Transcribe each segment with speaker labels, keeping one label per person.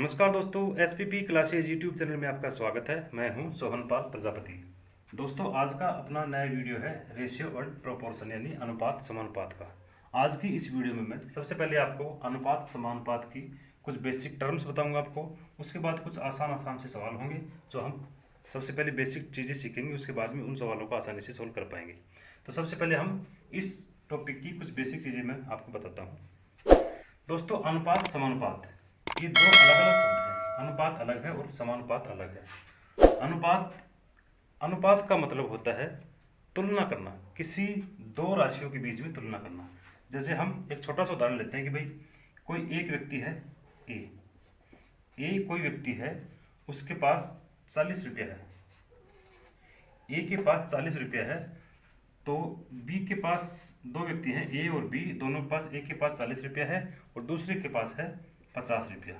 Speaker 1: नमस्कार दोस्तों, SPP classes YouTube channel में आपका स्वागत है। मैं हूं सोहनपाल प्रजापति। दोस्तों, आज का अपना नया वीडियो है रेशियो और प्रोपोर्शन यानी अनुपात समानुपात का। आज की इस वीडियो में मैं सबसे पहले आपको अनुपात समानुपात की कुछ बेसिक टर्म्स बताऊंगा आपको। उसके बाद कुछ आसान से सवाल होंगे जो हम सबसे पहले बेसिक चीज़ें सीखेंगे, उसके बाद में उन सवालों को आसानी से सोल्व कर पाएंगे। तो सबसे पहले हम इस टॉपिक की कुछ बेसिक चीज़ें मैं आपको बताता हूँ। दोस्तों, अनुपात समानुपात ये दो अलग अलग शब्द हैं। अनुपात अलग है और समानुपात अलग है। अनुपात का मतलब होता है तुलना करना, किसी दो राशियों के बीच में तुलना करना। जैसे हम एक छोटा सा उदाहरण लेते हैं कि भाई कोई एक व्यक्ति है ए कोई व्यक्ति है, उसके पास 40 रुपया है। ए के पास 40 रुपया है, तो बी के पास दो व्यक्ति हैं, ए और बी दोनों के पास, एक के पास 40 रुपया है और दूसरे के पास है 50 रुपया।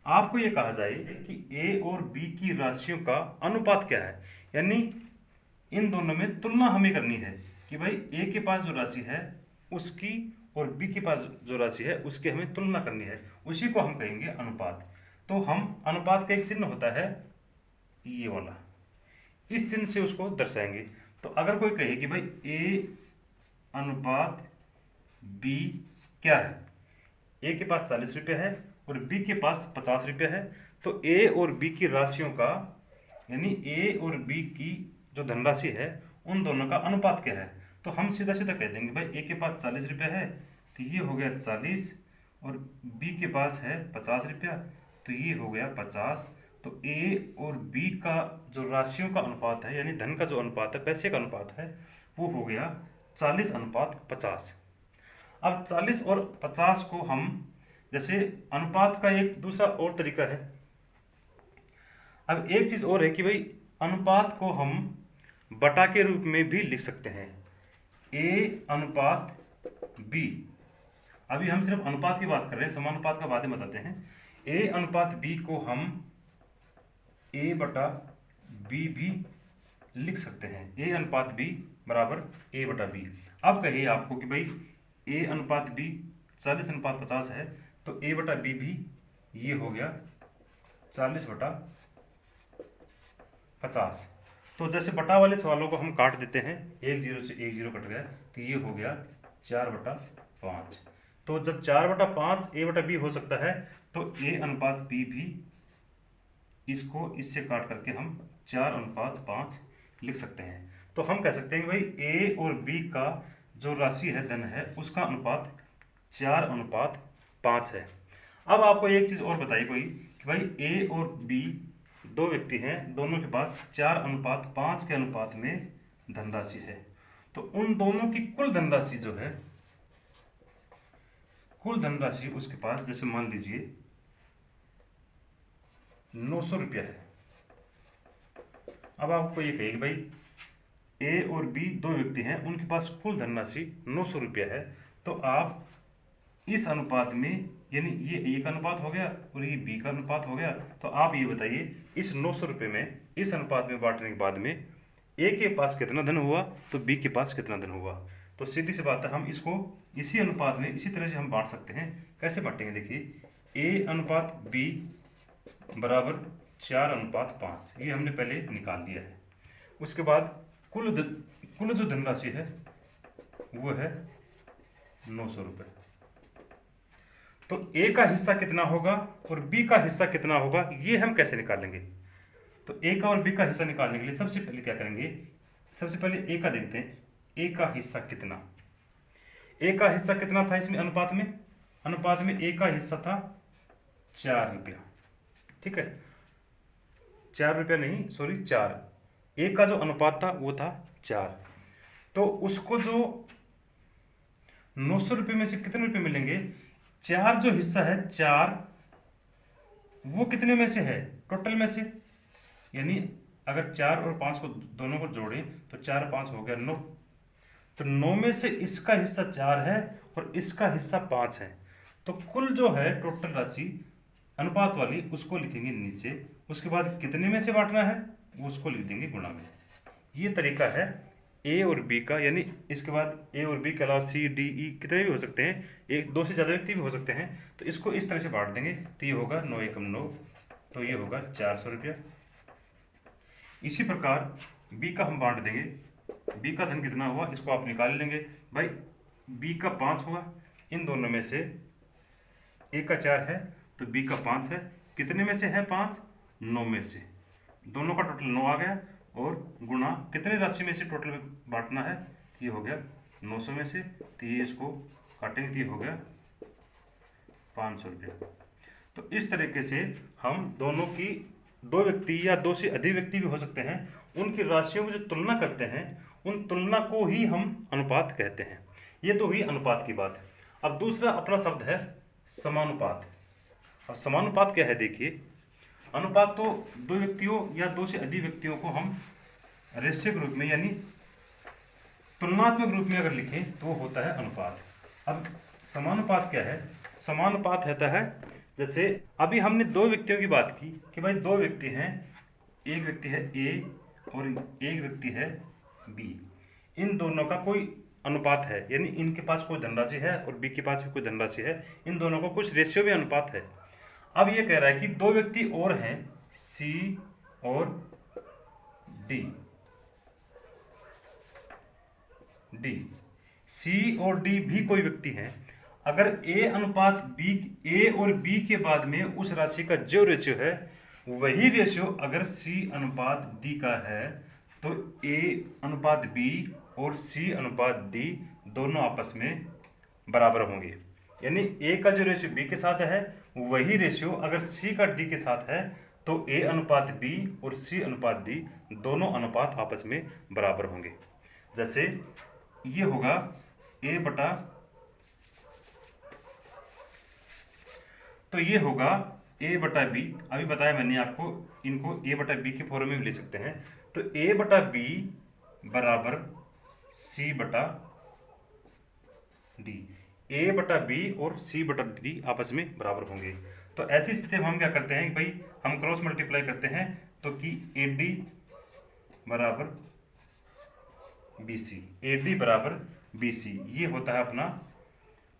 Speaker 1: आपको ये कहा जाए कि ए और बी की राशियों का अनुपात क्या है, यानी इन दोनों में तुलना हमें करनी है कि भाई ए के पास जो राशि है उसकी और बी के पास जो राशि है उसकी हमें तुलना करनी है। उसी को हम कहेंगे अनुपात। तो हम अनुपात का एक चिन्ह होता है ये वाला, इस चिन्ह से उसको दर्शाएंगे। तो अगर कोई कहे कि भाई ए अनुपात बी क्या है, ए के पास 40 रुपये है और बी के पास 50 रुपये है, तो ए और बी की राशियों का यानी ए और बी की जो धनराशि है उन दोनों का अनुपात क्या है। तो हम सीधा सीधा कह देंगे भाई ए के पास 40 रुपये है तो ये हो गया 40, और बी के पास है 50 रुपया तो ये हो गया 50। तो ए और बी का जो राशियों का अनुपात है यानी धन का जो अनुपात है, पैसे का अनुपात है, वो हो गया 40:50। अब 40 और 50 को हम जैसे अनुपात का एक दूसरा और तरीका है। अब एक चीज और है कि भाई अनुपात को हम बटा के रूप में भी लिख सकते हैं, ए अनुपात बी। अभी हम सिर्फ अनुपात की बात कर रहे हैं, समानुपात का बाद में बताते हैं। ए अनुपात बी को हम ए बटा बी भी लिख सकते हैं, ए अनुपात बी बराबर ए बटा बी। अब कहिए आपको कि भाई ए अनुपात बी 40:50 है, तो ए बटा बी भी ये हो गया 40/50। तो जैसे बटा वाले सवालों को हम काट देते हैं, एक जीरो से एक जीरो कट गया तो ये हो गया 4/5। तो जब 4/5 ए बटा बी हो सकता है तो ए अनुपात बी भी इसको इससे काट करके हम 4/5 लिख सकते हैं। तो हम कह सकते हैं कि भाई ए और बी का जो राशि है, धन है, उसका अनुपात 4/5 है। अब आपको एक चीज़ और बताइए कोई कि भाई ए और बी दो व्यक्ति हैं, दोनों के पास 4/5 के अनुपात में धनराशि है। तो उन दोनों की कुल धनराशि जो है, कुल धनराशि उसके पास जैसे मान लीजिए 900 रुपया है। अब आपको ये कहिए भाई ए और बी दो व्यक्ति हैं, उनके पास कुल धनराशि 900 रुपया है। तो आप इस अनुपात में यानी ये ए का अनुपात हो गया और ये बी का अनुपात हो गया, तो आप ये बताइए इस 900 रुपये में इस अनुपात में बांटने के बाद में ए के पास कितना धन हुआ तो बी के पास कितना धन हुआ। तो सीधी सी बात है, हम इसको इसी अनुपात में इसी तरह से हम बांट सकते हैं। कैसे बांटेंगे, देखिए ए अनुपात बी बराबर 4/5, ये हमने पहले निकाल लिया है। उसके बाद कुल जो धनराशि है वो है 900 रुपये। तो ए का हिस्सा कितना होगा और बी का हिस्सा कितना होगा ये हम कैसे निकालेंगे। तो ए का और बी का हिस्सा निकालने के लिए सबसे पहले क्या करेंगे, सबसे पहले ए का देखते हैं, ए का हिस्सा कितना। ए का हिस्सा कितना था इसमें अनुपात में, अनुपात में ए का हिस्सा था 4 रुपया। ठीक है, 4 रुपया नहीं, सॉरी 4। ए का जो अनुपात था वो था 4। तो उसको जो 900 रुपये में से कितने रुपए मिलेंगे, 4 जो हिस्सा है 4 वो कितने में से है, टोटल में से। यानी अगर 4 और 5 को दोनों को जोड़ें तो 4 और 5 हो गया 9। तो 9 में से इसका हिस्सा 4 है और इसका हिस्सा 5 है। तो कुल जो है टोटल राशि अनुपात वाली उसको लिखेंगे नीचे, उसके बाद कितने में से बांटना है उसको लिख देंगे गुणा में। ये तरीका है ए और बी का, यानी इसके बाद ए और बी के अलावा सी डी ई कितने भी हो सकते हैं, एक दो से ज़्यादा व्यक्ति भी हो सकते हैं, तो इसको इस तरह से बांट देंगे। तो ये होगा 9 एकम 9, तो ये होगा 400 रुपया। इसी प्रकार बी का हम बांट देंगे। बी का धन कितना हुआ इसको आप निकाल लेंगे भाई। बी का 5 हुआ, इन दोनों में से ए का 4 है तो बी का 5 है। कितने में से है 5? 9 में से। दोनों का टोटल 9 आ गया, और गुणा कितने राशि में से टोटल बांटना है, ये हो गया 900 में से। तो ये इसको काटेंगे तो ये हो गया 500 रुपया। तो इस तरीके से हम दोनों की, दो व्यक्ति या दो से अधिक व्यक्ति भी हो सकते हैं, उनकी राशियों में जो तुलना करते हैं उन तुलना को ही हम अनुपात कहते हैं। ये तो हुई अनुपात की बात। अब दूसरा अपना शब्द है समानुपात। अब समानुपात क्या है देखिए, अनुपात तो दो व्यक्तियों या दो से अधिक व्यक्तियों को हम रेशियो के रूप में यानी तुलनात्मक रूप में अगर लिखें तो वो होता है अनुपात। अब समानुपात क्या है? समानुपात होता है, जैसे अभी हमने दो व्यक्तियों की बात की कि भाई दो व्यक्ति हैं, एक व्यक्ति है ए और एक व्यक्ति है बी। इन दोनों का कोई अनुपात है, यानी इनके पास कोई धनराशि है और बी के पास भी कोई धनराशि है, इन दोनों का कुछ रेशियो में अनुपात है। अब ये कह रहा है कि दो व्यक्ति और हैं, सी और डी। सी और डी भी कोई व्यक्ति हैं। अगर ए अनुपात बी, ए और बी के बाद में उस राशि का जो रेशियो है वही रेशियो अगर सी अनुपात डी का है, तो ए अनुपात बी और सी अनुपात डी दोनों आपस में बराबर होंगे। यानी ए का जो रेशियो बी के साथ है वही रेशियो अगर सी का डी के साथ है, तो ए अनुपात बी और सी अनुपात डी दोनों अनुपात आपस में बराबर होंगे। जैसे ये होगा ए बटा, तो ये होगा ए बटा बी। अभी बताया मैंने आपको, इनको ए बटा बी के फॉर्म में भी ले सकते हैं। तो ए बटा बी बराबर सी बटा डी। ए बटा बी और सी बटा डी आपस में बराबर होंगे। तो ऐसी स्थिति में हम क्या करते हैं कि भाई हम क्रॉस मल्टीप्लाई करते हैं, तो कि ए डी बराबर बी सी, ए डी बराबर बी सी। ये होता है अपना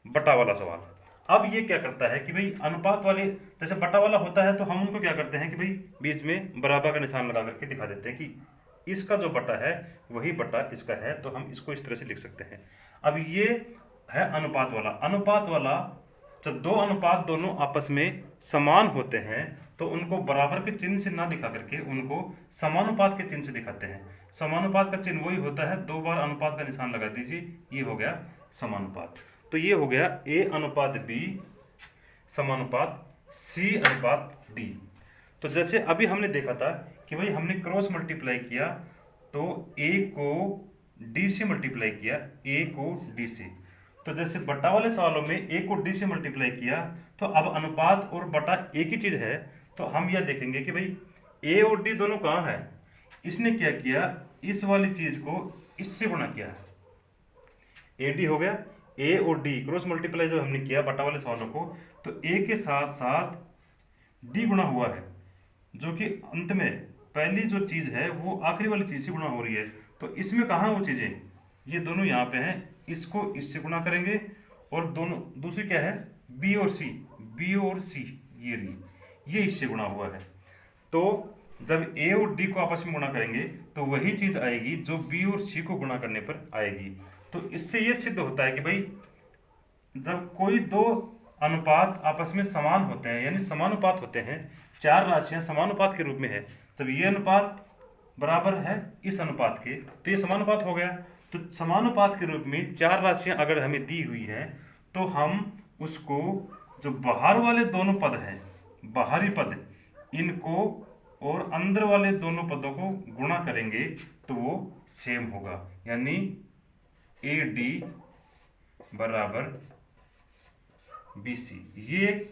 Speaker 1: बटा वाला सवाल। अब ये क्या करता है कि भाई अनुपात वाले, जैसे बटा वाला होता है तो हम उनको क्या करते हैं कि भाई बीच में बराबर का निशान लगा करके दिखा देते हैं कि इसका जो बटा है वही बटा इसका है, तो हम इसको इस तरह से लिख सकते हैं। अब ये है अनुपात वाला। अनुपात वाला जब दो अनुपात दोनों आपस में समान होते हैं तो उनको बराबर के चिन्ह से ना दिखा करके उनको समानुपात के चिन्ह से दिखाते हैं। समानुपात का चिन्ह वही होता है, दो बार अनुपात का निशान लगा दीजिए, ये हो गया समानुपात। तो ये हो गया ए अनुपात बी समानुपात सी अनुपात डी। तो जैसे अभी हमने देखा था कि भाई हमने क्रॉस मल्टीप्लाई किया तो ए को डी से मल्टीप्लाई किया, ए को डी से। तो जैसे बटा वाले सवालों में ए को डी से मल्टीप्लाई किया, तो अब अनुपात और बटा एक ही चीज़ है, तो हम यह देखेंगे कि भाई ए और डी दोनों कहाँ है। इसने क्या किया, इस वाली चीज़ को इससे गुणा किया, ए डी हो गया। ए और डी क्रॉस मल्टीप्लाई जब हमने किया बटा वाले सवालों को, तो ए के साथ साथ डी गुणा हुआ है, जो कि अंत में पहली जो चीज़ है वो आखिरी वाली चीज़ से गुणा हो रही है। तो इसमें कहाँ वो चीज़ें, ये दोनों यहाँ पे हैं, इसको इससे गुणा करेंगे, और दोनों दूसरी क्या है बी और सी, बी और सी ये इससे गुणा हुआ है। तो जब ए और डी को आपस में गुणा करेंगे तो वही चीज़ आएगी जो बी और सी को गुणा करने पर आएगी। तो इससे ये सिद्ध होता है कि भाई जब कोई दो अनुपात आपस में समान होते हैं यानी समानुपात होते हैं, चार राशियां समानुपात के रूप में है, जब ये अनुपात बराबर है इस अनुपात के तो ये समानुपात हो गया। तो समानुपात के रूप में चार राशियां अगर हमें दी हुई हैं तो हम उसको जो बाहर वाले दोनों पद हैं, बाहरी पद, इनको और अंदर वाले दोनों पदों को गुणा करेंगे तो वो सेम होगा। यानी ए डी बराबर बी सी। ये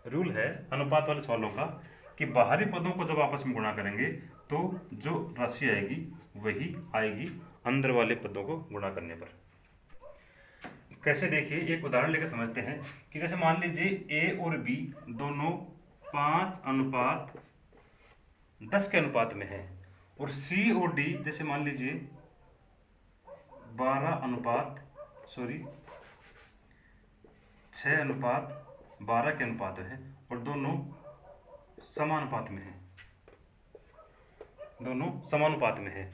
Speaker 1: रूल है अनुपात वाले सवालों का कि बाहरी पदों को जब आपस में गुणा करेंगे तो जो राशि आएगी वही आएगी अंदर वाले पदों को गुणा करने पर। कैसे, देखिए एक उदाहरण लेकर समझते हैं कि जैसे मान लीजिए ए और बी दोनों 5:10 के अनुपात में है, और सी और डी जैसे मान लीजिए 6:12 के अनुपात है और दोनों समानुपात में है,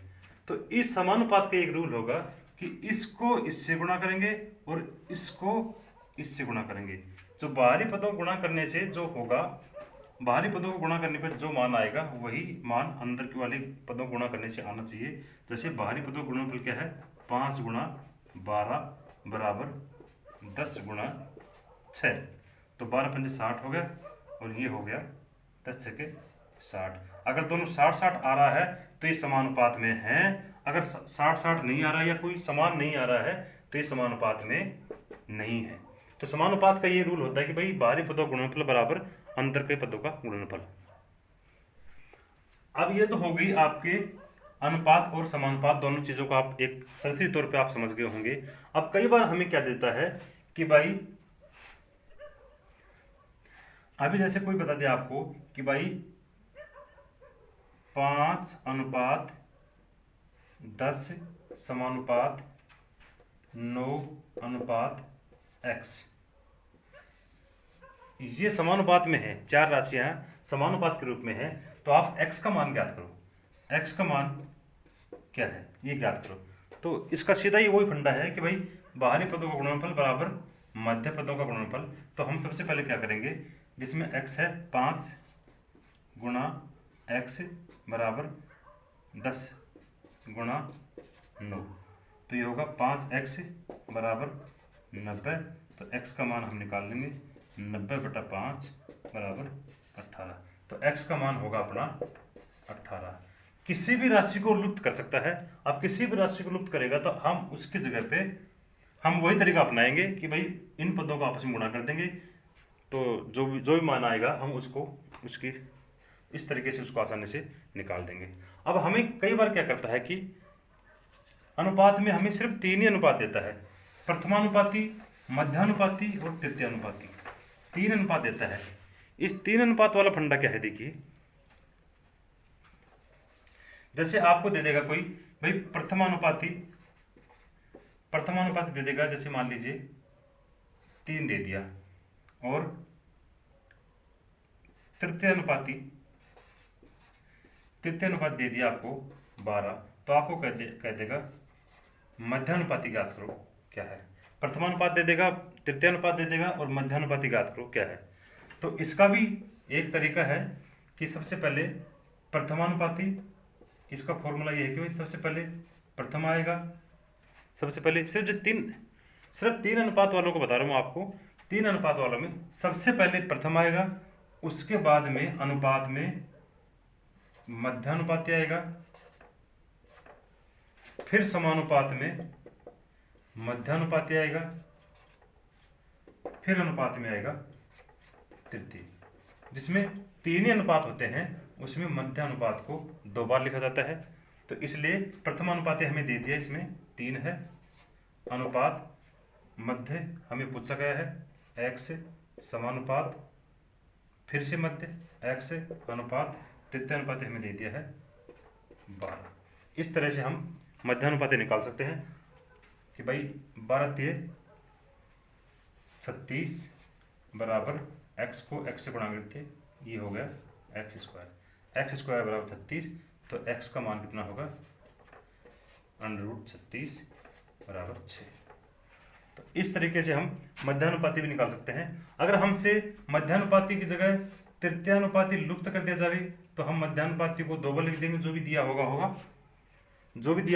Speaker 1: तो इस समानुपात का एक रूल होगा कि इसको इससे गुणा करेंगे और इसको इससे गुणा करेंगे। जो बाहरी पदों को गुणा करने से जो होगा, बाहरी पदों को गुणा करने पर जो मान आएगा वही मान अंदर के वाले पदों को गुणा करने से आना चाहिए। जैसे बाहरी पदों का गुणनफल क्या है, 5 × 12 बराबर 10 × 6, तो 12 पंजे 60 हो गया और ये हो गया 10 छके 60। अगर दोनों 60-60 आ रहा है तो ये समानुपात में है, अगर 60-60 नहीं आ रहा है या कोई समान नहीं आ रहा है तो ये समानुपात में नहीं है। तो समानुपात का ये रूल होता है कि भाई बाहरी पदों का गुणनफल बराबर अंतर के पदों का गुणनफल। अब ये तो हो गई आपके अनुपात और समानुपात, दोनों चीजों को आप एक सरसरी तौर पे आप समझ गए होंगे। अब कई बार हमें क्या देता है कि भाई अभी जैसे कोई बता दे आपको कि भाई 5:10 समानुपात 9:x, ये समानुपात में है, 4 राशियां समानुपात के रूप में है, तो आप x का मान ज्ञात करो। x का मान क्या है ये ज्ञात करो। तो इसका सीधा ही वही फंडा है कि भाई बाहरी पदों का गुणनफल बराबर मध्य पदों का गुणनफल। तो हम सबसे पहले क्या करेंगे, जिसमें x है 5 × x बराबर 10 × 9, तो ये होगा 5x बराबर 90। तो x का मान हम निकाल लेंगे, 90/5 बराबर 18। तो x का मान होगा अपना 18। किसी भी राशि को लुप्त कर सकता है। अब किसी भी राशि को लुप्त करेगा तो हम उसकी जगह पे हम वही तरीका अपनाएंगे कि भाई इन पदों को आपस में गुणा कर देंगे, तो जो भी मान आएगा हम उसको उसकी इस तरीके से उसको आसानी से निकाल देंगे। अब हमें कई बार क्या करता है कि अनुपात में हमें सिर्फ 3 ही अनुपात देता है, प्रथमानुपाती, मध्यानुपाती और तृतीयानुपाती, 3 अनुपात देता है। इस 3 अनुपात वाला फंडा क्या है, देखिए जैसे आपको दे देगा कोई भाई प्रथमानुपाती दे देगा, जैसे मान लीजिए 3 दे दिया, और तृतीय अनुपात दे दिया आपको 12, तो आपको कह देगा मध्यानुपाती ज्ञात करो क्या है। प्रथमानुपात दे देगा, तृतीयानुपात दे देगा और मध्यानुपाती ज्ञात करो क्या है। तो इसका भी एक तरीका है कि सबसे पहले प्रथमानुपाती, इसका फॉर्मूला ये है कि भाई सबसे पहले प्रथम आएगा, सबसे पहले सिर्फ 3 अनुपात वालों को बता रहा हूँ आपको। 3 अनुपात वालों में सबसे पहले प्रथम आएगा, उसके बाद में अनुपात में मध्यानुपाती आएगा, फिर समानुपात में मध्यानुपाती आएगा, फिर अनुपात में आएगा तृतीय। जिसमें 3 ही अनुपात होते हैं उसमें मध्यानुपात को 2 बार लिखा जाता है। तो इसलिए प्रथम अनुपात हमें दे दिया, इसमें 3 है, अनुपात मध्य हमें पूछा गया है x, समानुपात फिर से मध्य x, अनुपात तृतीय अनुपात हमें दे दिया है 12। इस तरह से हम मध्यानुपाती निकाल सकते हैं कि भाई 12×3 36 बराबर x को x से गुणा करके ये हो गया x² बराबर 36। तो x का मान कितना होगा, √36 बराबर 6। तो इस तरीके से हम मध्यानुपाती भी निकाल सकते हैं। अगर हमसे मध्यानुपाती की जगह तृतीयानुपाती लुप्त कर दिया जाए तो हम मध्यानुपाती को 2 बार लिख देंगे, जो भी दिया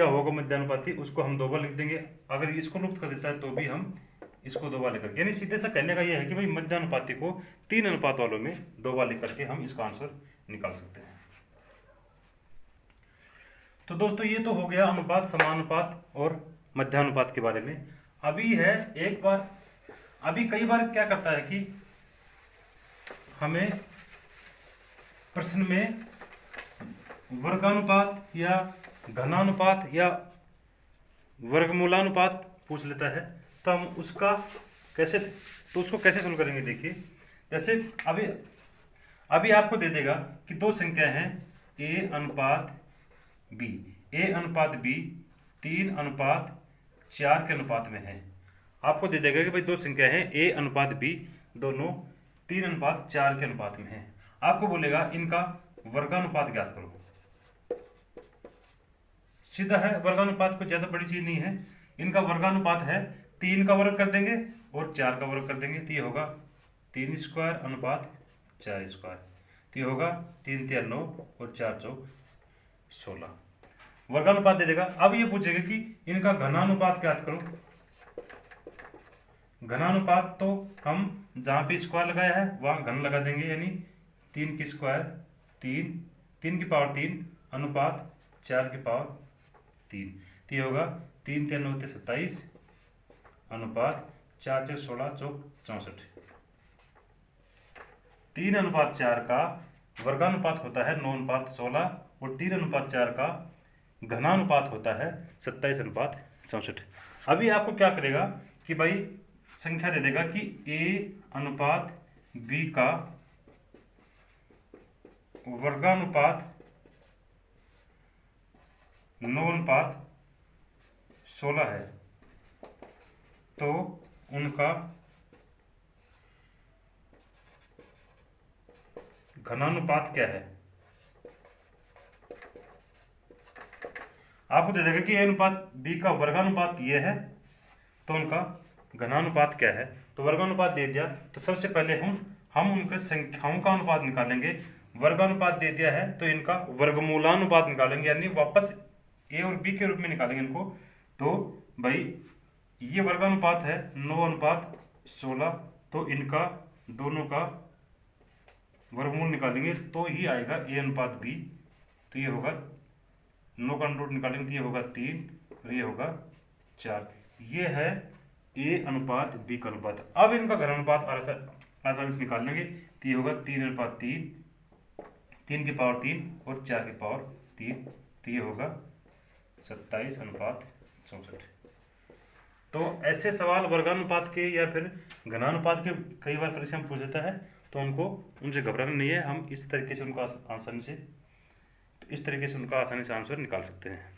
Speaker 1: होगा मध्यानुपाती उसको हम 2 बार लिख देंगे। अगर इसको लुप्त कर देता है तो भी हम इसको 2 बार लेकर, यानी सीधे सा कहने का यह है कि भाई मध्यानुपाती को 3 अनुपात वालों में 2 बार लिख करके हम इसका आंसर निकाल सकते हैं। तो दोस्तों ये तो हो गया अनुपात, समानुपात और मध्यानुपात के बारे में। अभी है एक बार, अभी कई बार क्या करता है कि हमें प्रश्न में वर्गानुपात या घनानुपात या वर्गमूलानुपात पूछ लेता है, तो हम उसको कैसे सोल्व करेंगे। देखिए जैसे अभी आपको दे देगा कि 2 संख्याएं हैं a अनुपात b, 3 अनुपात 4 के अनुपात में है। आपको दे देगा कि भाई दो संख्या है ए अनुपात बी, दोनों 3 अनुपात 4 के अनुपात में है। आपको बोलेगा इनका वर्गानुपात ज्ञात करो। सीधा है, वर्गानुपात को ज्यादा बड़ी चीज नहीं है। इनका वर्गानुपात है 3 का वर्ग कर देंगे और 4 का वर्ग कर देंगे, तो ये होगा 3 स्क्वायर अनुपात 4 स्क्वायर, तो ये होगा 3 3 9 और 4 चौक 16। वर्गानुपात दे देगा। अब ये पूछेगा कि इनका घनानुपात ज्ञात करो। घनानुपात तो हम जहां पे स्क्वायर लगाया है वहां घन लगा देंगे, यानी 3 की स्क्वायर 3, 3 की पावर 3 अनुपात 4 की पावर 3, तो ये होगा 3 3 9 27 अनुपात 4 4 16 चौक 64। 3 अनुपात 4 का वर्गानुपात होता है 9 अनुपात 16 और 3 अनुपात 4 का घनानुपात होता है 27 अनुपात 64। अभी आपको क्या करेगा कि भाई संख्या दे देगा कि a अनुपात b का वर्गानुपात 9 अनुपात 16 है, तो उनका घनानुपात क्या है। आपको दे देगा कि a अनुपात b का वर्गानुपात ये है, तो उनका घनानुपात क्या है। तो वर्गानुपात दे दिया तो सबसे पहले हम उनके संख्याओं का अनुपात निकालेंगे। वर्गानुपात दे दिया है तो इनका वर्गमूलानुपात निकालेंगे, यानी वापस a और b के रूप में निकालेंगे इनको। तो भाई ये वर्गानुपात है 9 अनुपात 16, तो इनका दोनों का वर्गमूल निकालेंगे तो ही आएगा a अनुपात b, तो ये होगा 9 का रूट निकालेंगे तो ये होगा 3 और ये होगा 4। ये है a अनुपात b का अनुपात। अब इनका घनानुपात आसानी से निकाल लेंगे, तो ये होगा 3 अनुपात 3, 3 की पावर 3 और 4 की पावर 3, तो ये होगा 27 अनुपात 64। तो ऐसे सवाल वर्गानुपात के या फिर घनानुपात के कई बार परीक्षा में पूछ देता है, तो उनसे घबराना नहीं है। हम इस तरीके से उनका आसानी से आंसर निकाल सकते हैं।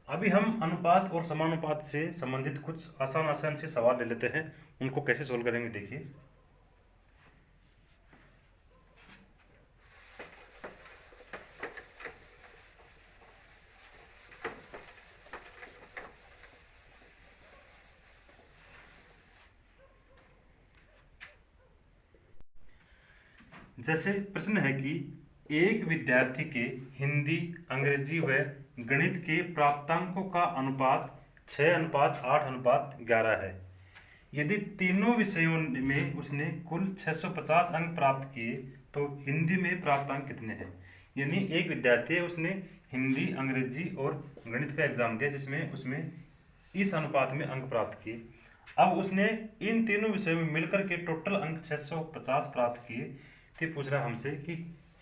Speaker 1: अभी हम अनुपात और समानुपात से संबंधित कुछ आसान से सवाल ले लेते हैं, उनको कैसे सोल्व करेंगे देखिए। जैसे प्रश्न है कि एक विद्यार्थी के हिंदी, अंग्रेजी व गणित के प्राप्तांकों का अनुपात 6 अनुपात 8 अनुपात 11 है। यदि तीनों विषयों में उसने कुल 650 अंक प्राप्त किए तो हिंदी में प्राप्तांक कितने हैं। यानी एक विद्यार्थी है, उसने हिंदी, अंग्रेजी और गणित का एग्जाम दिया जिसमें उसमें इस अनुपात में अंक प्राप्त किए। अब उसने इन तीनों विषयों में मिलकर के टोटल अंक 650 प्राप्त किए। तो पूछ रहा है हमसे कि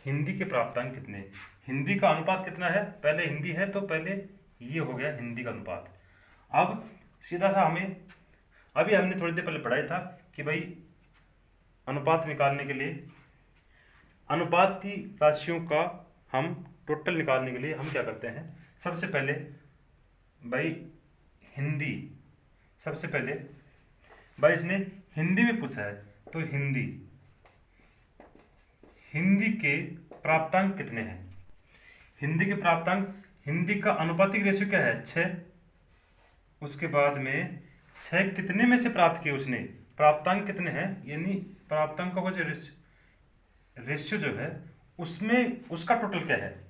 Speaker 1: हिंदी के प्राप्तांक कितने। हिंदी का अनुपात कितना है, पहले हिंदी है तो पहले ये हो गया हिंदी का अनुपात। अब सीधा सा अभी हमने थोड़ी देर पहले पढ़ाया था कि भाई अनुपात निकालने के लिए, अनुपात की राशियों का हम टोटल निकालने के लिए हम क्या करते हैं, सबसे पहले भाई हिंदी, सबसे पहले भाई इसने हिंदी में पूछा है तो हिंदी के प्राप्तांक कितने हैं। हिंदी के प्राप्तांक, हिंदी का अनुपातिक रेशियो क्या है 6। उसके बाद में 6 कितने में से प्राप्त किए उसने, प्राप्तांक कितने हैं, यानी प्राप्तांकों का जो रेशियो जो है उसमें उसका टोटल क्या है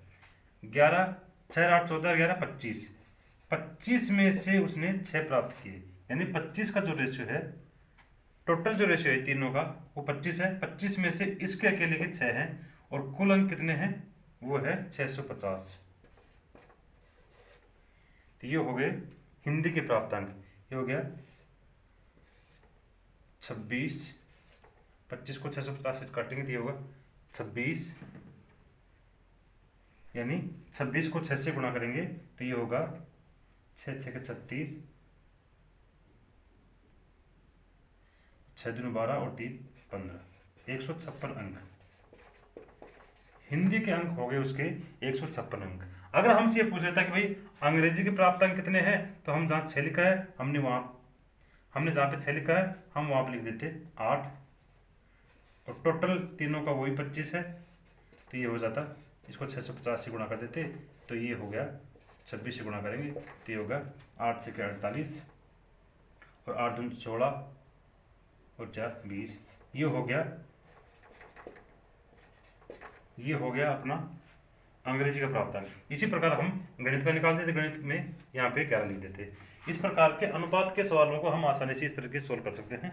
Speaker 1: 11, 6 8 14 11 25। 25 में से उसने 6 प्राप्त किए, यानी 25 का जो रेशियो है, टोटल जो रेशियो है तीनों का वो 25 है। 25 में से इसके अकेले के 6 हैं और कुल अंक कितने हैं वो है 650। तो ये हो गए हिंदी के प्राप्तांक। ये हो गया 26, 25 को 650 से काटेंगे तो ये होगा 26, यानी 26 को 6 से गुणा करेंगे तो ये होगा 6 6 के 36, 6 दूनी 12 और 3 15, 156 अंक हिंदी के अंक हो गए उसके 156 अंक। अगर हमसे ये पूछ लेता कि भाई अंग्रेजी के प्राप्त अंक कितने हैं, तो हम जहाँ 6 लिखा है हमने जहाँ पे 6 लिखा है हम वहाँ पे लिख देते 8, और टोटल तीनों का वही 25 है, तो ये हो जाता, इसको 650 से गुणा कर देते, तो ये हो गया 26 से गुणा करेंगे तो ये होगा 8 से 48, और 8 दूनी 16 और 4 20। ये हो गया अपना अंग्रेजी का प्राप्तांक। इसी प्रकार हम गणित का निकालते थे, गणित में यहाँ पे 11 लिख देते। इस प्रकार के अनुपात के सवालों को हम आसानी से इस तरीके से सोल्व कर सकते हैं।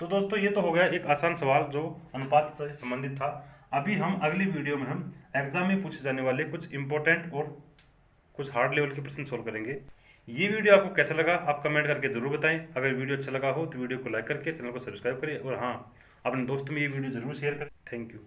Speaker 1: तो दोस्तों ये तो हो गया एक आसान सवाल जो अनुपात से संबंधित था। अभी हम अगली वीडियो में हम एग्जाम में पूछे जाने वाले कुछ इंपॉर्टेंट और कुछ हार्ड लेवल के प्रश्न सोल्व करेंगे। ये वीडियो आपको कैसा लगा आप कमेंट करके जरूर बताएं। अगर वीडियो अच्छा लगा हो तो वीडियो को लाइक करके चैनल को सब्सक्राइब करें, और हाँ अपने दोस्तों में ये वीडियो जरूर शेयर करें। Thank you.